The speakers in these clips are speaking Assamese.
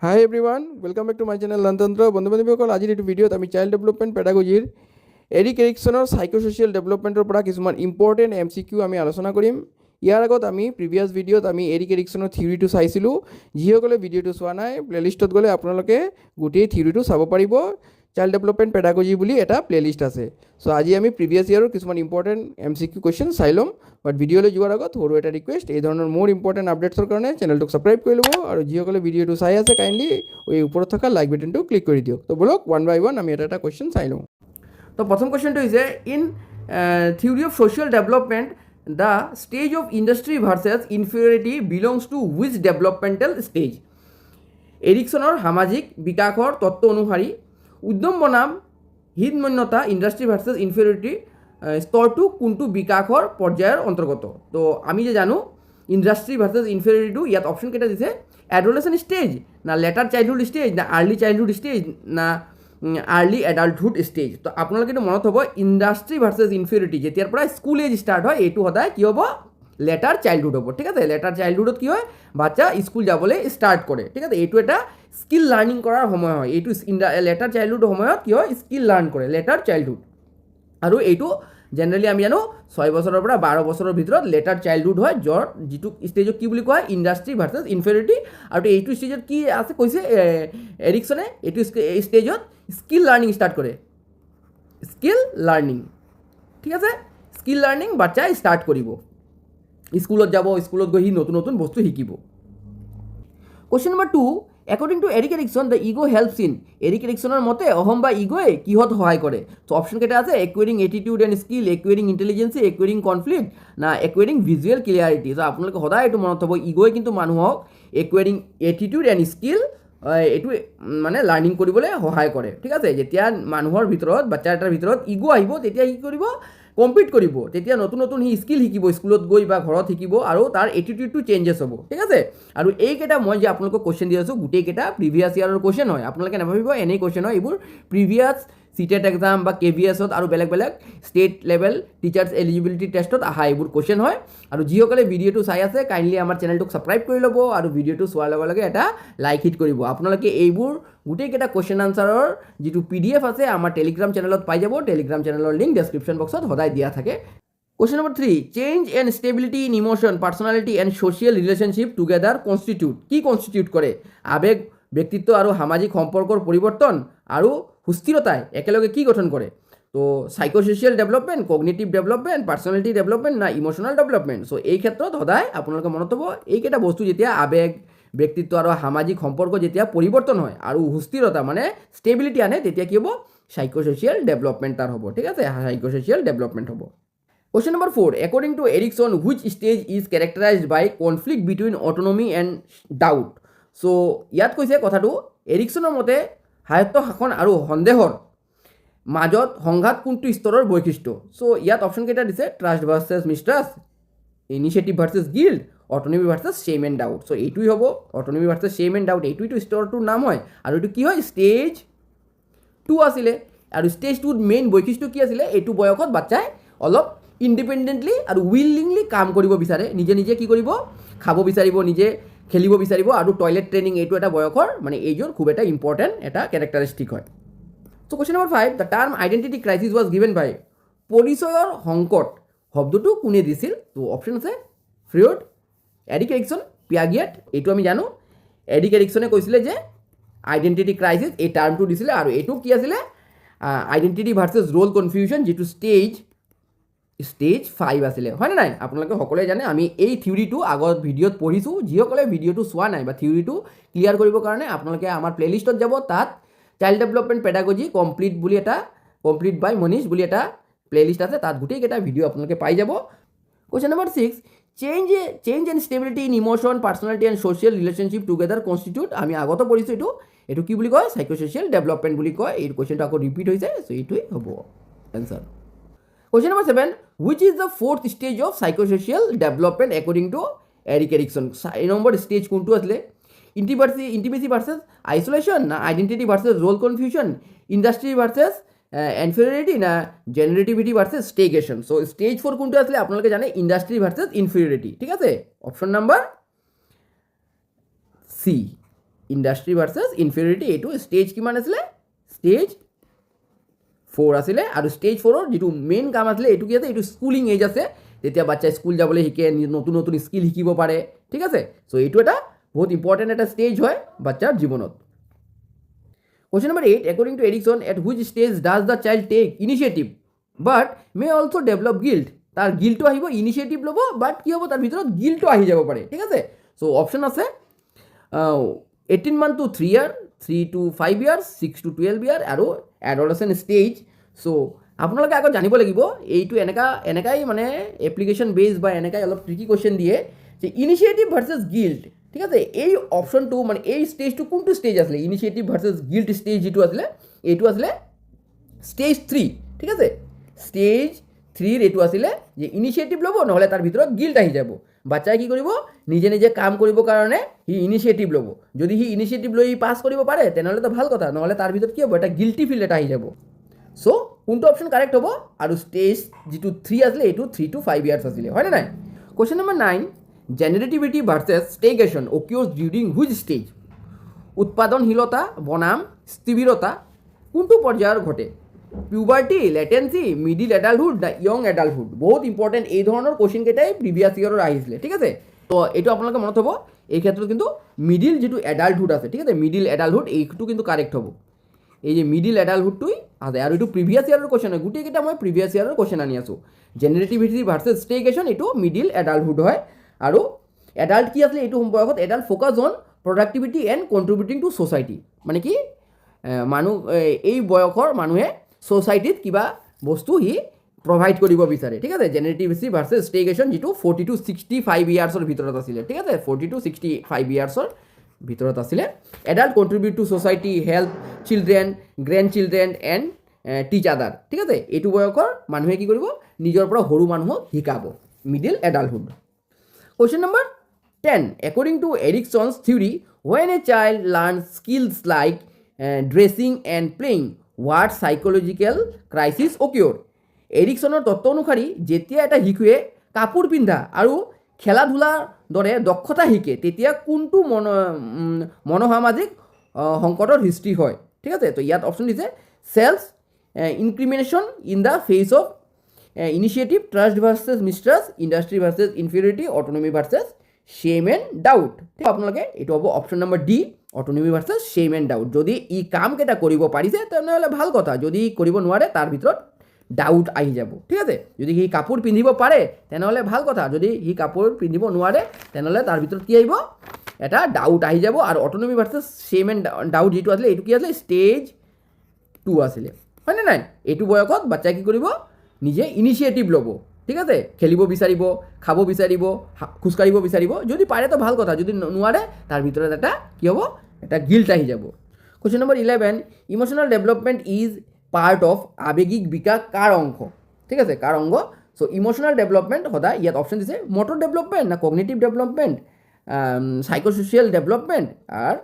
High everyone, welcome back to my channel লনতন্ত্ৰ। বন্ধু বান্ধৱীসকল, আজিৰ এইটো ভিডিঅ'ত আমি চাইল্ড ডেভেলপমেণ্ট পেডাগজিৰ এৰিক এৰিকছনৰ সাইকোছ'চিয়েল ডেভেলপমেণ্টৰ পৰা কিছুমান ইম্পৰ্টেণ্ট MCQ আমি আলোচনা কৰিম। ইয়াৰ আগত আমি প্ৰিভিয়াছ ভিডিঅ'ত আমি এৰিক এৰিকছনৰ থিয়ৰিটো চাইছিলোঁ। যিসকলে ভিডিঅ'টো চোৱা নাই, প্লেলিষ্টত গ'লে আপোনালোকে গোটেই থিয়ৰিটো চাব পাৰিব। চাইল্ড ডেভেলপমেণ্ট পেডাগজি বুলি এটা প্লেলিষ্ট আছে। চ' আজি আমি প্ৰিভিয়াছ ইয়াৰৰ কিছুমান ইম্পৰ্টেণ্ট MCQ কুৱেশ্যন চাই ল'ম। বাট ভিডিঅ'লৈ যোৱাৰ আগত সৰু এটা ৰিকুৱেষ্ট, এই ধৰণৰ মোৰ ইম্পৰ্টেণ্ট আপডেটছৰ কাৰণে চেনেলটোক ছাবস্ক্ৰাইব কৰি ল'ব, আৰু যিসকলে ভিডিঅ'টো চাই আছে কাইণ্ডলি এই ওপৰত থকা লাইক বাটনটো ক্লিক কৰি দিয়ক। তো বলক ওৱান বাই ওৱান আমি এটা এটা কুৱেশ্যন চাই লওঁ। তো প্ৰথম কুৱেশ্যনটো হৈছে, in theory of social development the stage of industry versus inferiority belongs to which developmental stage? এৰিকছনৰ সামাজিক বিকাশৰ তত্ত্ব অনুসৰি উদ্যম বনাম হৃদমন্যতা ইণ্ডাষ্ট্ৰি ভাৰ্চেছ ইনফিৰিয়ৰিটি স্তৰটো কোনটো বিকাশৰ পৰ্যায়ৰ অন্তৰ্গত? তো আমি যে জানো ইণ্ডাষ্ট্ৰি ভাৰ্চেছ ইনফিৰিয়ৰিটিটো ইয়াত অপশ্যন কেইটা দিছে, এডোলেচেণ্ট ষ্টেজ না লেটাৰ চাইল্ডহুড ষ্টেজ না আৰ্লি চাইল্ডহুড ষ্টেজ না আৰ্লি এডাল্টহুড ষ্টেজ। তো আপোনালোকে কিন্তু মনত হ'ব, ইণ্ডাষ্ট্ৰি ভাৰ্চেছ ইনফিৰিয়ৰিটি যেতিয়াৰ পৰা স্কুল এজ ষ্টাৰ্ট হয় এইটো সদায় কি হ'ব, লেটাৰ চাইল্ডহুড হ'ব। ঠিক আছে, লেটাৰ চাইল্ডহুডত কি হয়, বাচ্চা স্কুল যাবলৈ ষ্টাৰ্ট কৰে। ঠিক আছে, এইটো এটা স্কিল লাৰ্ণিং কৰাৰ সময় হয়। এইটো লেটাৰ চাইল্ডহুড সময়ত কি হয়, স্কিল লাৰ্ণ কৰে লেটাৰ চাইল্ডহুড। আৰু এইটো জেনেৰেলি আমি জানো 6 বছৰৰ পৰা 12 বছৰৰ ভিতৰত লেটাৰ চাইল্ডহুড হয়, য'ত যিটো ষ্টেজক কি বুলি কোৱা হয়, ইণ্ডাষ্ট্ৰি ভাৰ্চেছ ইনফিৰিয়ৰিটি। আৰু এইটো ষ্টেজত কি আছে কৈছে এৰিকছনে, এইটো ষ্টেজত স্কিল লাৰ্ণিং ষ্টাৰ্ট কৰে, স্কিল লাৰ্ণিং। ঠিক আছে, স্কিল লাৰ্ণিং বাচ্চাই ষ্টাৰ্ট কৰিব, স্কুলত যাব, স্কুলত গৈ সি নতুন নতুন বস্তু শিকিব। Question number 2, according to Erik Erikson the ego' helps in, Erik এৰিকছনৰ মতে অহম বা ইগ'য়ে কিহত সহায় কৰে? তো অপশ্যন কেইটা আছে, একুৱেৰিং এটিটিউড এণ্ড স্কিল, একুৱেৰিং ইণ্টেলিজেঞ্চি, একুৱেৰিং কনফ্লিক্ট না একুৱেৰিং ভিজুৱেল ক্লিয়াৰিটি। তো আপোনালোকে সদায় এইটো মনত থ'ব, ইগ'য়ে কিন্তু মানুহক একুৱেৰিং এটিটিউড এণ্ড স্কিল এইটো মানে লাৰ্ণিং কৰিবলৈ সহায় কৰে। ঠিক আছে, যেতিয়া মানুহৰ ভিতৰত, বাচ্চা এটাৰ ভিতৰত ইগ' আহিব, তেতিয়া কি কৰিব, কম্পিট কৰিব, তেতিয়া নতুন নতুন সি স্কিল শিকিব, স্কুলত গৈ বা ঘৰত শিকিব, আৰু তাৰ এটিটিউডটো চেঞ্জেছ হ'ব। ঠিক আছে, আৰু এইকেইটা মই যে আপোনালোকক কুৱেশ্যন দি আছোঁ, গোটেইকেইটা প্ৰিভিয়াছ ইয়াৰৰ কুৱেশ্যন হয়। আপোনালোকে নাভাবিব এনেই কুৱেশ্যন হয়, এইবোৰ প্ৰিভিয়াছ চিটেট এক্সাম বা KVSত আৰু বেলেগ বেলেগ ষ্টেট লেভেল টিচাৰ্ছ এলিজিবিলিটি টেষ্টত অহা এইবোৰ কুৱেশ্যন হয়। আৰু যিসকলে ভিডিঅ'টো চাই আছে কাইণ্ডলি আমাৰ চেনেলটোক ছাবস্ক্ৰাইব কৰি ল'ব, আৰু ভিডিঅ'টো চোৱাৰ লগে লগে এটা লাইক হিট কৰিব। আপোনালোকে এইবোৰ গোটেইকেইটা কুৱেশ্যন আনচাৰৰ যিটো PDF আছে আমাৰ টেলিগ্ৰাম চেনেলত পাই যাব। টেলিগ্ৰাম চেনেলৰ লিংক ডেছক্ৰিপশ্যন বক্সত সদায় দিয়া থাকে। Question number 3, change and stability in emotion, personality and social relationship together constitute, কি কনষ্টিটিউট কৰে? আৱেগ, ব্যক্তিত্ব আৰু সামাজিক সম্পৰ্কৰ পৰিৱৰ্তন আৰু সুস্থিৰতাই একেলগে কি গঠন কৰে? তো psychosocial development, cognitive development, personality development না ইম'চনেল ডেভেলপমেণ্ট। চ' এই ক্ষেত্ৰত সদায় আপোনালোকে মনত থ'ব, এইকেইটা বস্তু যেতিয়া আৱেগ, ব্যক্তিত্ব আৰু সামাজিক সম্পৰ্ক যেতিয়া পৰিৱৰ্তন হয় আৰু সুস্থিৰতা মানে ষ্টেবিলিটি আনে, তেতিয়া কি হ'ব, সাইকোছ'চিয়েল ডেভেলপমেণ্ট তাৰ হ'ব। ঠিক আছে, সাইকোছ'চিয়েল ডেভেলপমেণ্ট হ'ব। Question number 4, according to Erikson, which stage is characterized by conflict between autonomy and doubt? So ইয়াত কৈছে কথাটো, এৰিকছনৰ মতে সায়ত্ব শাসন আৰু সন্দেহৰ মাজত সংঘাত কোনটো স্তৰৰ বৈশিষ্ট্য? চ' ইয়াত অপশ্যন কেইটা দিছে, trust versus mistrust, initiative versus guilt, autonomy versus shame and doubt. So' এইটোৱেই হ'ব, autonomy versus shame and doubt, এইটোৱেইটো স্তৰটোৰ নাম হয়। আৰু এইটো কি হয়, ষ্টেজ 2 আছিলে। আৰু ষ্টেজ 2ৰ মেইন বৈশিষ্ট্য কি আছিলে, এইটো বয়সত বাচ্চাই অলপ ইণ্ডিপেণ্ডেণ্টলি আৰু উইলিংলি কাম কৰিব বিচাৰে, নিজে নিজে কি কৰিব, খাব বিচাৰিব, নিজে খেলিব বিচাৰিব, আৰু টয়লেট ট্ৰেইনিং এইটো এটা বয়সৰ মানে এইজৰ খুব এটা ইম্পৰ্টেণ্ট এটা কেৰেক্টাৰিষ্টিক হয়। So' question number 5, the term identity crisis was given by, পৰিচয়ৰ সংকট শব্দটো কোনে দিছিল? তো অপশ্যন আছে, ফ্ৰইড, এৰিক এৰিকছন, পিয়াগেট। এইটো আমি জানো, এৰিক এৰিকছনে কৈছিলে যে আইডেণ্টিটি ক্ৰাইচিছ এই টাৰ্মটো দিছিলে, আৰু এইটো কি আছিলে, আইডেণ্টিটি ভাৰ্চেছ ৰ'ল কনফিউজন, যিটো ষ্টেজ 5 আছিলে, হয়নে নাই? আপোনালোকে সকলোৱে জানে, আমি এই থিয়ৰিটো আগত ভিডিঅ'ত পঢ়িছোঁ। যিসকলে ভিডিঅ'টো চোৱা নাই বা থিয়ৰিটো ক্লিয়াৰ কৰিবৰ কাৰণে আপোনালোকে আমাৰ প্লেলিষ্টত যাব, তাত চাইল্ড ডেভেলপমেণ্ট পেডাগজি কমপ্লিট বুলি এটা, কমপ্লিট বাই মনীষ বুলি এটা প্লেলিষ্ট আছে, তাত গোটেইকেইটা ভিডিঅ' আপোনালোকে পাই যাব। Question number 6, change and stability in emotion, personality and social relationship together constitute, আমি আগতো পঢ়িছোঁ এইটো কি বুলি কয়, সাইকোছ'চিয়েল ডেভেলপমেণ্ট বুলি কয়। এই কুৱেশ্যনটো আকৌ ৰিপিট হৈছে, চ' এইটোৱেই হ'ব answer. Question number 7, which is the fourth stage of psychosocial development according to Erik Erikson? 4 number stage কোনটো আছিলে, intimacy versus isolation না identity versus role confusion, industry versus inferiority না generativity versus stagnation? So stage 4 কোনটো আছিলে আপোনালোকে জানে, industry versus inferiority। ঠিক আছে, option number C, industry versus inferiority, এইটো ষ্টেজ কিমান আছিলে, ষ্টেজ 4 আছিলে। আৰু ষ্টেজ 4ৰ যিটো মেইন কাম আছিলে এইটো কি আছে, এইটো স্কুলিং এজ আছে, তেতিয়া বাচ্চাই স্কুল যাবলৈ শিকে, নতুন নতুন স্কিল শিকিব পাৰে, ঠিক আছে। চ' এইটো এটা বহুত ইম্পৰ্টেণ্ট এটা ষ্টেজ হয় বাচ্চাৰ জীৱনত। Question number 8, according to Erikson, at which stage does the child take initiative but may also develop guilt? তাৰ গিল্টটো আহিব, ইনিচিয়েটিভ ল'ব, বাট কি হ'ব তাৰ ভিতৰত গিল্টটো আহি যাব পাৰে, ঠিক আছে। চ' অপশ্যন আছে 18 month to 3 year, 3 to 5 years, 6 to 12 year আৰু এডলসেণ্ট ষ্টেজ। চ' আপোনালোকে আগত জানিব লাগিব, এইটো এনেকাই মানে এপ্লিকেশ্যন বেছ বা এনেকাই অলপ ট্ৰিকি কুৱেশ্যন দিয়ে যে ইনিচিয়েটিভ ভাৰ্চেছ গিল্ট, ঠিক আছে। এই অপশ্যনটো মানে এই ষ্টেজটো কোনটো ষ্টেজ আছিলে, ইনিচিয়েটিভ ভাৰ্চেছ গিল্ট ষ্টেজ যিটো আছিলে এইটো আছিলে ষ্টেজ 3, ঠিক আছে। ষ্টেজ 3ৰ এইটো আছিলে যে ইনিচিয়েটিভ ল'ব, নহ'লে তাৰ ভিতৰত গিল্ট আহি যাব। বাচ্চাই কি কৰিব, নিজে নিজে কাম কৰিবৰ কাৰণে সি ইনিচিয়েটিভ ল'ব। যদি সি ইনিচিয়েটিভ লৈ পাছ কৰিব পাৰে তেনেহ'লেতো ভাল কথা, নহ'লে তাৰ ভিতৰত কি হ'ব, এটা গিল্টি ফিল এটা আহি যাব। চ' কোনটো অপশ্যন কাৰেক্ট হ'ব, আৰু ষ্টেজ যিটো 3 আছিলে এইটো 3 to 5 years আছিলে, হয়নে নাই। Question number 9, generativity versus stagnation occurs during which stage? উৎপাদনশীলতা বনাম স্থিৰতা কোনটো পৰ্যায়ৰ ঘটে? পিউবাৰ্টি, লেটেন্সি, মিডিল এডাল্টহুড না য়ং এডাল্টহুড? বহুত ইম্পৰ্টেণ্ট এই ধৰণৰ কুৱেশ্যন কেইটাই প্ৰিভিয়াছ ইয়েৰৰ আহিছিলে, ঠিক আছে। তো এইটো আপোনালোকে মনত হ'ব, এই ক্ষেত্ৰত কিন্তু মিডিল যিটো এডাল্টহুড আছে, ঠিক আছে, মিডিল এডাল্টহুড এইটো কিন্তু কাৰেক্ট হ'ব। এই যে মিডিল এডাল্টহুডটোই আছে, আৰু এইটো প্ৰিভিয়াছ ইয়াৰৰ কুৱেশ্যন হয়, গোটেইকেইটা মই প্ৰিভিয়াছ ইয়াৰৰ কুৱেশ্যন আনি আছোঁ। জেনেৰেটিভিটি ভাৰ্চেছ ষ্টেগেশ্যন এইটো মিডিল এডাল্টহুড হয়। আৰু এডাল্ট কি আছিলে এইটো বয়সত, adult focus on productivity and contributing to society, মানে কি এই বয়সৰ মানুহে ছ'চাইটিত কিবা বস্তু সি প্ৰভাইড কৰিব বিচাৰে, ঠিক আছে। জেনেৰেটিভিটি ভাৰ্চেছ ষ্টেগেশ্যন যিটো 40 to 65 ইয়াৰ্ছৰ ভিতৰত আছিলে, ঠিক আছে, 40 to 65 ইয়াৰ্ছৰ ভিতৰত আছিলে। Adult contribute to society, help children, grand children and teach other, ঠিক আছে। এইটো বয়সৰ মানুহে কি কৰিব, নিজৰ পৰা সৰু মানুহক শিকাব, middle এডাল্টহুড। Question number 10, according to Erikson's theory, when a child learns skills like dressing and playing, what psychological crisis occur? এৰিকছনৰ তত্ত্ব অনুসৰি যেতিয়া এটা শিশুৱে কাপোৰ পিন্ধা আৰু খেলা ধূলাৰ দৰে দক্ষতা শিকে তেতিয়া কোনটো মনোসামাজিক সংকটৰ সৃষ্টি হয়, ঠিক আছে। তো ইয়াত অপশ্যন দিছে self incrimination in the face of initiative, trust versus mistrust, industry versus inferiority, autonomy versus shame and doubt. আপোনালোকে এইটো হ'ব option number D, autonomy versus shame and doubt. যদি ই কামকেইটা কৰিব পাৰিছে তেনেহ'লে ভাল কথা, যদি কৰিব নোৱাৰে তাৰ ভিতৰত ডাউট আহি যাব, ঠিক আছে। যদি সি কাপোৰ পিন্ধিব পাৰে তেনেহ'লে ভাল কথা, যদি সি কাপোৰ পিন্ধিব নোৱাৰে তেনেহ'লে তাৰ ভিতৰত কি আহিব, এটা ডাউট আহি যাব। আৰু autonomy versus shame and doubt যিটো আছিলে এইটো কি আছিলে, ষ্টেজ 2 আছিলে, হয়নে নাই। এইটো বয়সত বাচ্চাই কি কৰিব, নিজে ইনিচিয়েটিভ ল'ব, ঠিক আছে, খেলিব বিচাৰিব, খাব বিচাৰিব, খোজকাঢ়িব বিচাৰিব। যদি পাৰে তো ভাল কথা, যদি নোৱাৰে তাৰ ভিতৰত এটা কি হ'ব, এটা গিল্ট আহি যাব। Question number 11, emotional development is part of আৱেগিক বিকাশ কাৰ অংশ, ঠিক আছে, কাৰ অংগ। চ' ইম'চনেল ডেভেলপমেণ্ট সদায় ইয়াত অপশ্যন দিছে মটৰ ডেভেলপমেণ্ট না কগনিটিভ ডেভেলপমেণ্ট, সাইক'ছ'চিয়েল ডেভেলপমেণ্ট আৰু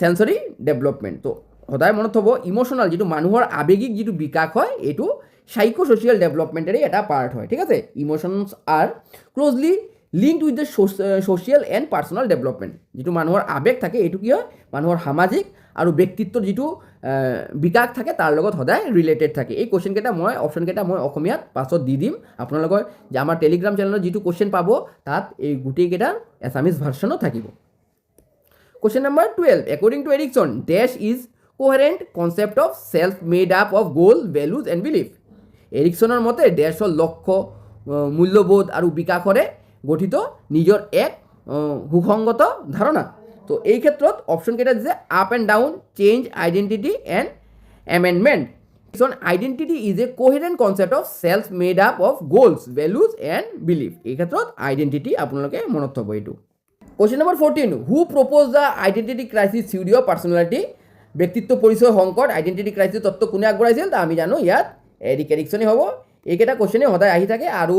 চেঞ্চৰি ডেভেলপমেণ্ট। তো সদায় মনত থ'ব ইম'চনেল যিটো মানুহৰ আৱেগিক যিটো বিকাশ হয় এইটো সাইক'ছ'চিয়েল ডেভেলপমেণ্টৰে এটা পাৰ্ট হয়, ঠিক আছে। Emotions are closely linked with the social and personal development. যিটো মানুহৰ আৱেগ থাকে এইটো কি হয়, মানুহৰ সামাজিক আৰু ব্যক্তিত্বৰ যিটো বিকাশ থাকে তাৰ লগত সদায় ৰিলেটেড থাকে। এই কুৱেশ্যনকেইটা অপশ্যনকেইটা মই অসমীয়াত পাছত দি দিম, আপোনালোকৰ যে আমাৰ টেলিগ্ৰাম চেনেলত যিটো কুৱেশ্যন পাব তাত এই গোটেইকেইটাৰ এছামিজ ভাৰ্চনো থাকিব। Question number 12, according to Erikson, dash is coherent concept of self made up of goal, values and belief. এৰিকছনৰ মতে ডেছ হ'ল লক্ষ্য, মূল্যবোধ আৰু বিকাশৰে গঠিত নিজৰ এক সুসংগত ধাৰণা। তো এই ক্ষেত্ৰত অপশ্যনকেইটা দিছে up and down, change, identity and amendment. Erikson identity is a coherent concept of self made up of goals, values and belief. এই ক্ষেত্ৰত আইডেণ্টিটি আপোনালোকে মনত থ'ব এইটো। Question number 14, who propose the identity crisis theory of personality? ব্যক্তিত্ব পৰিচয় সংকট আইডেণ্টিটি ক্ৰাইচিছ তত্ত্ব কোনে আগবঢ়াইছিল তা আমি জানো, ইয়াত এৰিকছনে হ'ব। এইকেইটা কুৱেশ্যনে সদায় আহি থাকে আৰু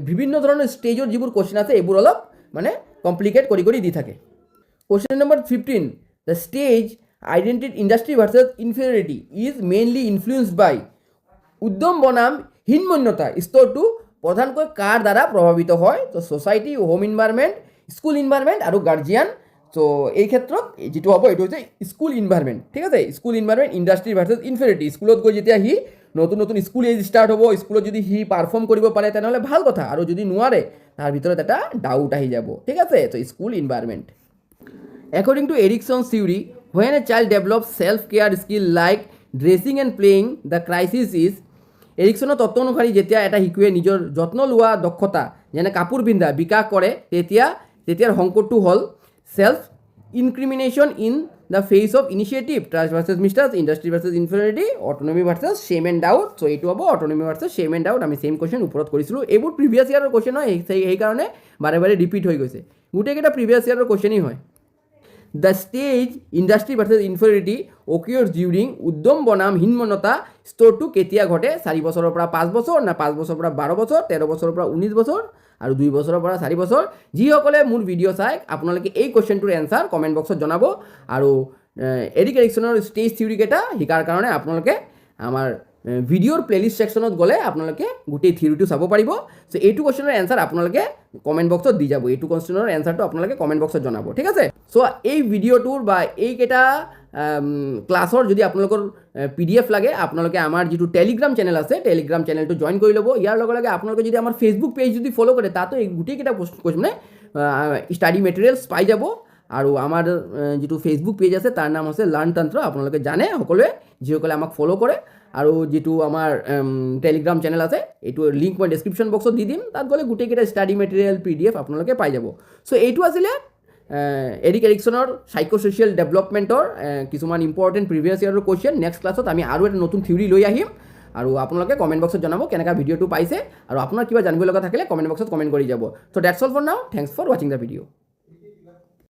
বিভিন্ন ধৰণৰ ষ্টেজৰ যিবোৰ কুৱেশ্যন আছে এইবোৰ অলপ মানে কমপ্লিকেট কৰি দি থাকে। Question number 15, the stage identity industry versus inferiority is mainly influenced by উদ্যম বনাম হীনমন্যতা স্তৰটো প্ৰধানকৈ কাৰ দ্বাৰা প্ৰভাৱিত হয়? তো society, home environment, school environment আৰু গাৰ্জিয়ান। চ' চ' এই ক্ষেত্ৰত যিটো হ'ব এইটো হৈছে স্কুল ইনভাইৰমেণ্ট, ঠিক আছে। School environment, industry versus inferiority. স্কুলত গৈ যেতিয়া সি নতুন নতুন স্কুল এজ ষ্টাৰ্ট হ'ব, স্কুলত যদি সি পাৰফৰ্ম কৰিব পাৰে তেনেহ'লে ভাল কথা, আৰু যদি নোৱাৰে তাৰ ভিতৰত এটা ডাউট আহি যাব, ঠিক আছে। So' school environment. According to Erickson's theory, when a child develops self-care skill like dressing and playing, the crisis is এৰিকছনৰ তত্ত্ব অনুসৰি যেতিয়া এটা শিশুৱে নিজৰ যত্ন লোৱা দক্ষতা যেনে কাপোৰ পিন্ধা বিকাশ কৰে তেতিয়াৰ সংকটটো হ'ল self incrimination in the face of initiative, trust versus mistrust, industry versus inferiority, autonomy versus shame and doubt. So' এইটো হ'ব autonomy versus shame and doubt. আমি ছেইম কুৱেশ্যন ওপৰত কৰিছিলোঁ, এইবোৰ প্ৰিভিয়াছ ইয়াৰৰ কুৱেশ্যন হয়, সেইকাৰণে বাৰে বাৰে ৰিপিট হৈ গৈছে, গোটেইকেইটা প্ৰিভিয়াছ ইয়াৰৰ কুৱেশ্যনেই হয়। The stage industry versus inferiority occurs during উদ্যম বনাম হীনমন্যতা স্তৰটো কেতিয়া ঘটে? 4 বছৰৰ পৰা 5 বছৰ, না 5 বছৰৰ পৰা 12 বছৰ, 13 বছৰৰ পৰা 19 বছৰ, আৰু 2 বছৰৰ পৰা 4 বছৰ। যিসকলে মোৰ ভিডিঅ' চাই আপোনালোকে এই কুৱেশ্যনটোৰ এনচাৰ কমেণ্ট বক্সত জনাব, আৰু এৰিক এৰিকছনৰ ষ্টেজ থিয়ৰী কেইটা শিকাৰ কাৰণে আপোনালোকে আমাৰ ভিডিঅ'ৰ প্লেলিষ্ট ছেকশ্যনত গ'লে আপোনালোকে গোটেই থিয়ৰিটো চাব পাৰিব। চ' এইটো কুৱেশ্যনৰ এনচাৰ আপোনালোকে কমেণ্ট বক্সত দি যাব, এইটো কুৱেশ্যনৰ এনচাৰটো আপোনালোকে কমেণ্ট বক্সত জনাব, ঠিক আছে। চ' এই ভিডিঅ'টোৰ বা এইকেইটা ক্লাছৰ যদি আপোনালোকৰ PDF লাগে, আপোনালোকে আমাৰ যিটো টেলিগ্ৰাম চেনেল আছে, টেলিগ্ৰাম চেনেলটো জইন কৰি ল'ব। ইয়াৰ লগে লগে আপোনালোকে যদি আমাৰ ফেচবুক পেজ যদি ফ'ল' কৰে, তাতো এই গোটেইকেইটা মানে ষ্টাডি মেটেৰিয়েলছ পাই যাব। আৰু আমাৰ যিটো ফেচবুক পেজ আছে তাৰ নাম হৈছে লাৰ্ণ তন্ত্ৰ, আপোনালোকে জানে সকলোৱে যিসকলে আমাক ফ'ল' কৰে। আৰু যিটো আমাৰ টেলিগ্ৰাম চেনেল আছে, এইটো লিংক মই ডেছক্ৰিপশ্যন বক্সত দি দিম, তাত গ'লে গোটেইকেইটা ষ্টাডি মেটেৰিয়েল PDF আপোনালোকে পাই যাব। চ' এইটো আছিলে এৰিক এৰিকছনৰ চাইক'ছ'চিয়েল ডেভেলপমেণ্টৰ কিছুমান ইম্পৰ্টেণ্ট প্ৰিভিয়াছ ইয়াৰৰ কুৱেশ্যন। নেক্সট ক্লাছত আমি আৰু এটা নতুন থিয়ৰী লৈ আহিম, আৰু আপোনালোকে কমেণ্ট বক্সত জনাব কেনেকুৱা ভিডিঅ'টো পাইছে, আৰু আপোনাৰ কিবা জানিব লগা থাকিলে কমেণ্ট বক্সত কমেণ্ট কৰি যাব। চ' ডেটছ অল ফৰ নাও, থেংকছ ফৰ ৱাচিং দ্য ভিডিঅ'।